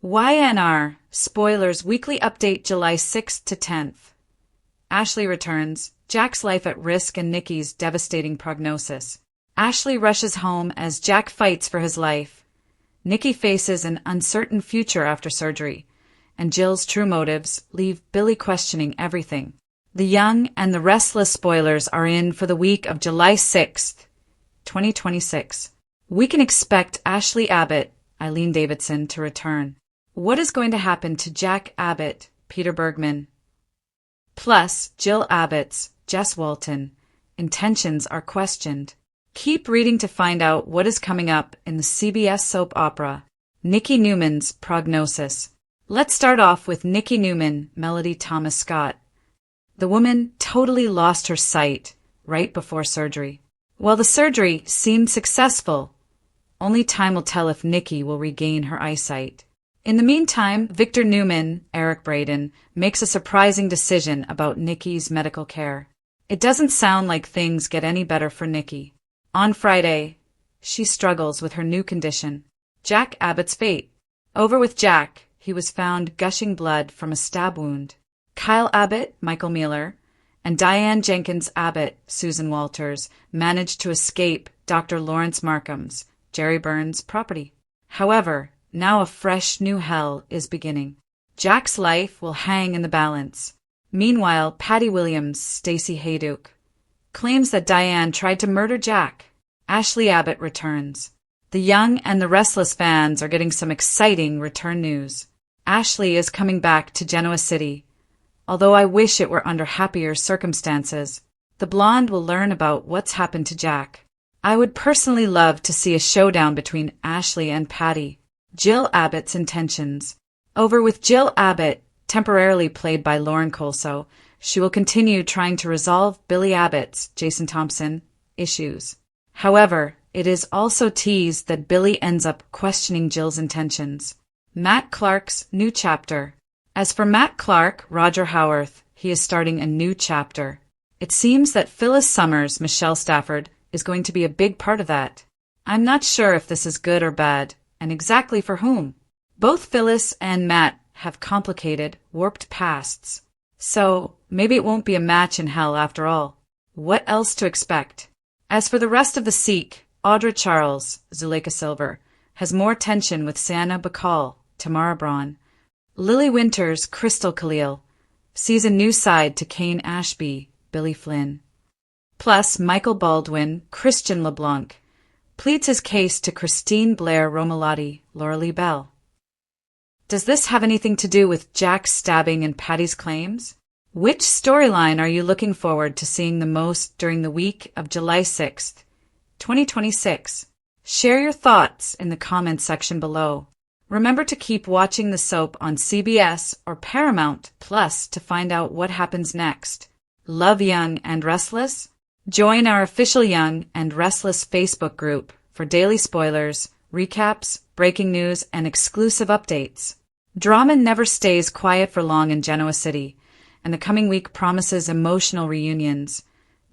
YNR Spoilers Weekly Update July 6th to 10th. Ashley returns, Jack's life at risk and Nikki's devastating prognosis. Ashley rushes home as Jack fights for his life. Nikki faces an uncertain future after surgery, and Jill's true motives leave Billy questioning everything. The Young and the Restless spoilers are in for the week of July 6th, 2026. We can expect Ashley Abbott, Eileen Davidson, to return. What is going to happen to Jack Abbott, Peter Bergman? Plus, Jill Abbott's, Jess Walton, intentions are questioned. Keep reading to find out what is coming up in the CBS soap opera, Nikki Newman's Prognosis. Let's start off with Nikki Newman, Melody Thomas Scott. The woman totally lost her sight right before surgery. While the surgery seemed successful, only time will tell if Nikki will regain her eyesight. In the meantime, Victor Newman, Eric Braeden, makes a surprising decision about Nikki's medical care. It doesn't sound like things get any better for Nikki. On Friday, she struggles with her new condition, Jack Abbott's fate. Over with Jack, he was found gushing blood from a stab wound. Kyle Abbott, Michael Mueller, and Diane Jenkins Abbott, Susan Walters, managed to escape Dr. Lawrence Markham's, Jerry Burns' property. However, now a fresh new hell is beginning. Jack's life will hang in the balance. Meanwhile, Patty Williams, Stacey Hayduke, claims that Diane tried to murder Jack. Ashley Abbott returns. The Young and the Restless fans are getting some exciting return news. Ashley is coming back to Genoa City, although I wish it were under happier circumstances. The blonde will learn about what's happened to Jack. I would personally love to see a showdown between Ashley and Patty. Jill Abbott's intentions. Over with Jill Abbott, temporarily played by Lauren Colso, she will continue trying to resolve Billy Abbott's, Jason Thompson, issues. However, it is also teased that Billy ends up questioning Jill's intentions. Matt Clark's new chapter. As for Matt Clark, Roger Howarth, he is starting a new chapter. It seems that Phyllis Summers, Michelle Stafford, is going to be a big part of that. I'm not sure if this is good or bad, and exactly for whom. Both Phyllis and Matt have complicated, warped pasts. So, maybe it won't be a match in hell after all. What else to expect? As for the rest of the Seek, Audra Charles, Zuleika Silver, has more tension with Sienna Bacall, Tamara Braun. Lily Winters, Crystal Khalil, sees a new side to Kane Ashby, Billy Flynn. Plus, Michael Baldwin, Christian LeBlanc, pleads his case to Christine Blair Romalotti, Laura Lee Bell. Does this have anything to do with Jack's stabbing and Patty's claims? Which storyline are you looking forward to seeing the most during the week of July 6th, 2026? Share your thoughts in the comments section below. Remember to keep watching the soap on CBS or Paramount Plus to find out what happens next. Love Young and Restless? Join our official Young and Restless Facebook group for daily spoilers, recaps, breaking news, and exclusive updates. Drama never stays quiet for long in Genoa City, and the coming week promises emotional reunions,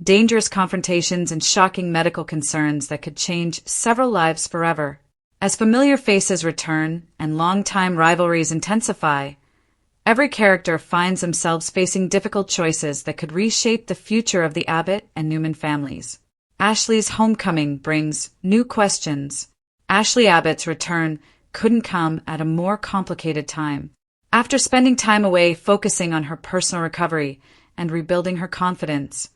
dangerous confrontations, and shocking medical concerns that could change several lives forever. As familiar faces return and longtime rivalries intensify, every character finds themselves facing difficult choices that could reshape the future of the Abbott and Newman families. Ashley's homecoming brings new questions. Ashley Abbott's return couldn't come at a more complicated time. After spending time away focusing on her personal recovery and rebuilding her confidence,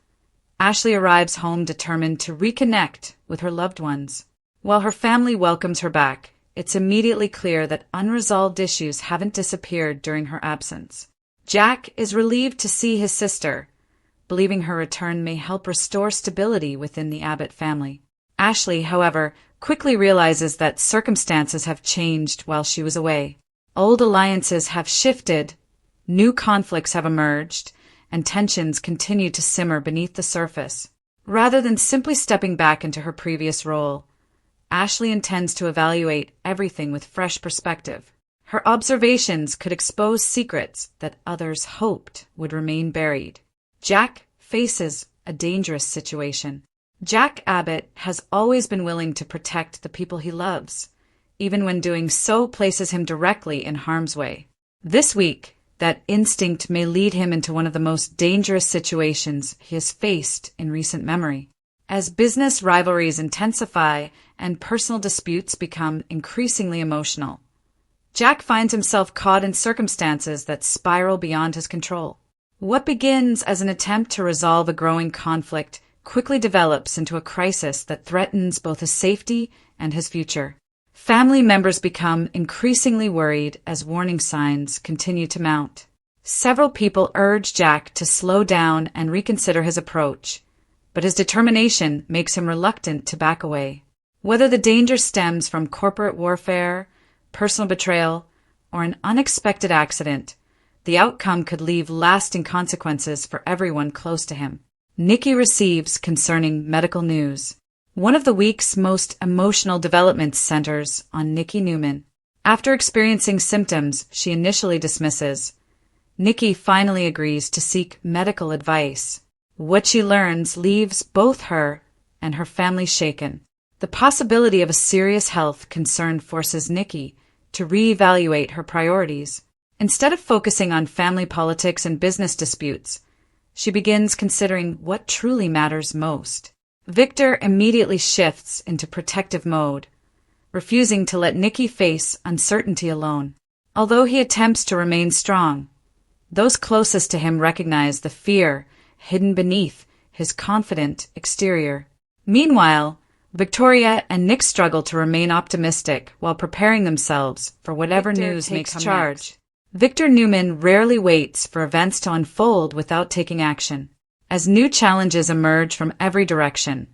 Ashley arrives home determined to reconnect with her loved ones. While her family welcomes her back, it's immediately clear that unresolved issues haven't disappeared during her absence. Jack is relieved to see his sister, believing her return may help restore stability within the Abbott family. Ashley, however, quickly realizes that circumstances have changed while she was away. Old alliances have shifted, new conflicts have emerged, and tensions continue to simmer beneath the surface. Rather than simply stepping back into her previous role, Ashley intends to evaluate everything with fresh perspective. Her observations could expose secrets that others hoped would remain buried. Jack faces a dangerous situation. Jack Abbott has always been willing to protect the people he loves, even when doing so places him directly in harm's way. This week, that instinct may lead him into one of the most dangerous situations he has faced in recent memory. As business rivalries intensify and personal disputes become increasingly emotional, Jack finds himself caught in circumstances that spiral beyond his control. What begins as an attempt to resolve a growing conflict quickly develops into a crisis that threatens both his safety and his future. Family members become increasingly worried as warning signs continue to mount. Several people urge Jack to slow down and reconsider his approach, but his determination makes him reluctant to back away. Whether the danger stems from corporate warfare, personal betrayal, or an unexpected accident, the outcome could leave lasting consequences for everyone close to him. Nikki receives concerning medical news. One of the week's most emotional developments centers on Nikki Newman. After experiencing symptoms she initially dismisses, Nikki finally agrees to seek medical advice. What she learns leaves both her and her family shaken. The possibility of a serious health concern forces Nikki to reevaluate her priorities. Instead of focusing on family politics and business disputes, she begins considering what truly matters most. Victor immediately shifts into protective mode, refusing to let Nikki face uncertainty alone. Although he attempts to remain strong, those closest to him recognize the fear hidden beneath his confident exterior. Meanwhile, Victoria and Nick struggle to remain optimistic while preparing themselves for whatever news may come charge. Victor Newman rarely waits for events to unfold without taking action. As new challenges emerge from every direction,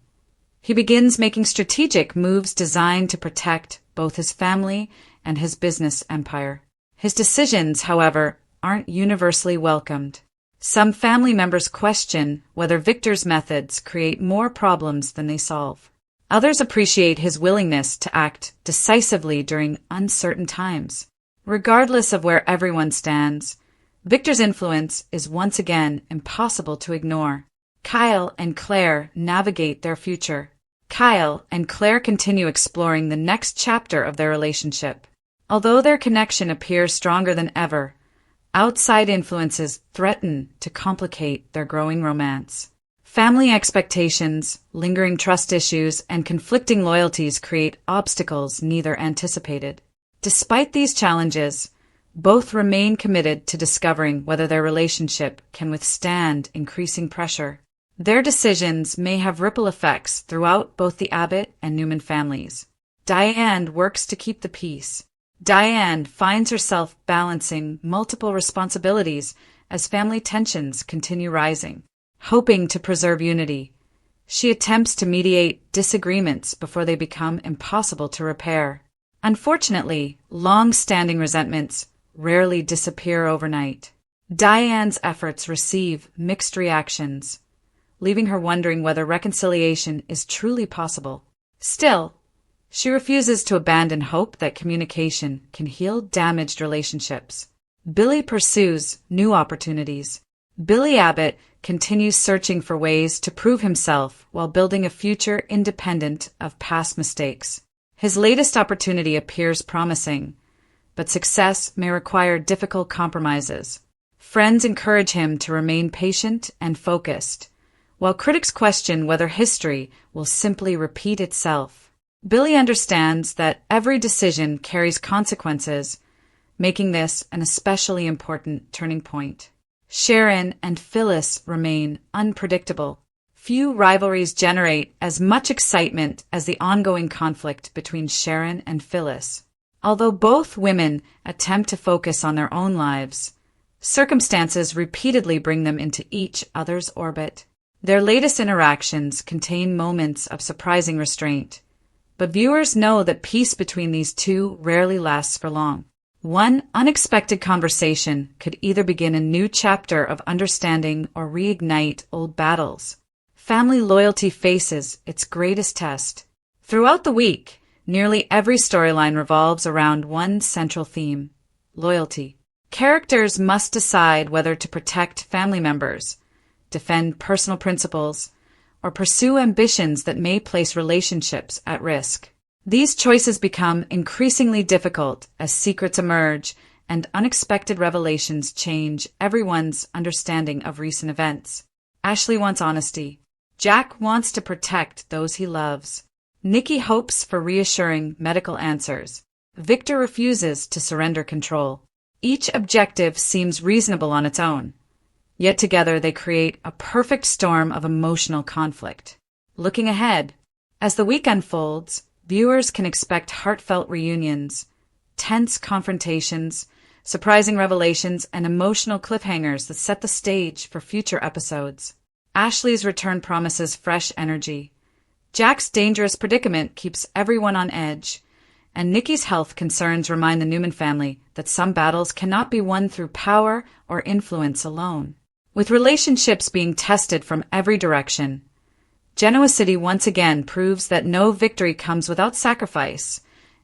he begins making strategic moves designed to protect both his family and his business empire. His decisions, however, aren't universally welcomed. Some family members question whether Victor's methods create more problems than they solve. Others appreciate his willingness to act decisively during uncertain times. Regardless of where everyone stands, Victor's influence is once again impossible to ignore. Kyle and Claire navigate their future. Kyle and Claire continue exploring the next chapter of their relationship. Although their connection appears stronger than ever, outside influences threaten to complicate their growing romance. Family expectations, lingering trust issues, and conflicting loyalties create obstacles neither anticipated. Despite these challenges, both remain committed to discovering whether their relationship can withstand increasing pressure. Their decisions may have ripple effects throughout both the Abbott and Newman families. Diane works to keep the peace. Diane finds herself balancing multiple responsibilities as family tensions continue rising. Hoping to preserve unity, she attempts to mediate disagreements before they become impossible to repair. Unfortunately, long-standing resentments rarely disappear overnight. Diane's efforts receive mixed reactions, leaving her wondering whether reconciliation is truly possible. Still, she refuses to abandon hope that communication can heal damaged relationships. Billy pursues new opportunities. Billy Abbott continues searching for ways to prove himself while building a future independent of past mistakes. His latest opportunity appears promising, but success may require difficult compromises. Friends encourage him to remain patient and focused, while critics question whether history will simply repeat itself. Billy understands that every decision carries consequences, making this an especially important turning point. Sharon and Phyllis remain unpredictable. Few rivalries generate as much excitement as the ongoing conflict between Sharon and Phyllis. Although both women attempt to focus on their own lives, circumstances repeatedly bring them into each other's orbit. Their latest interactions contain moments of surprising restraint, but viewers know that peace between these two rarely lasts for long. One unexpected conversation could either begin a new chapter of understanding or reignite old battles. Family loyalty faces its greatest test. Throughout the week, nearly every storyline revolves around one central theme: loyalty. Characters must decide whether to protect family members, defend personal principles, or pursue ambitions that may place relationships at risk. These choices become increasingly difficult as secrets emerge and unexpected revelations change everyone's understanding of recent events. Ashley wants honesty. Jack wants to protect those he loves. Nikki hopes for reassuring medical answers. Victor refuses to surrender control. Each objective seems reasonable on its own, yet together they create a perfect storm of emotional conflict. Looking ahead, as the week unfolds, viewers can expect heartfelt reunions, tense confrontations, surprising revelations, and emotional cliffhangers that set the stage for future episodes. Ashley's return promises fresh energy. Jack's dangerous predicament keeps everyone on edge, and Nikki's health concerns remind the Newman family that some battles cannot be won through power or influence alone. With relationships being tested from every direction, Genoa City once again proves that no victory comes without sacrifice,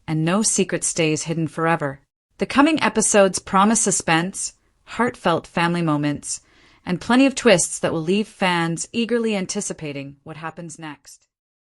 and no secret stays hidden forever. The coming episodes promise suspense, heartfelt family moments, and plenty of twists that will leave fans eagerly anticipating what happens next.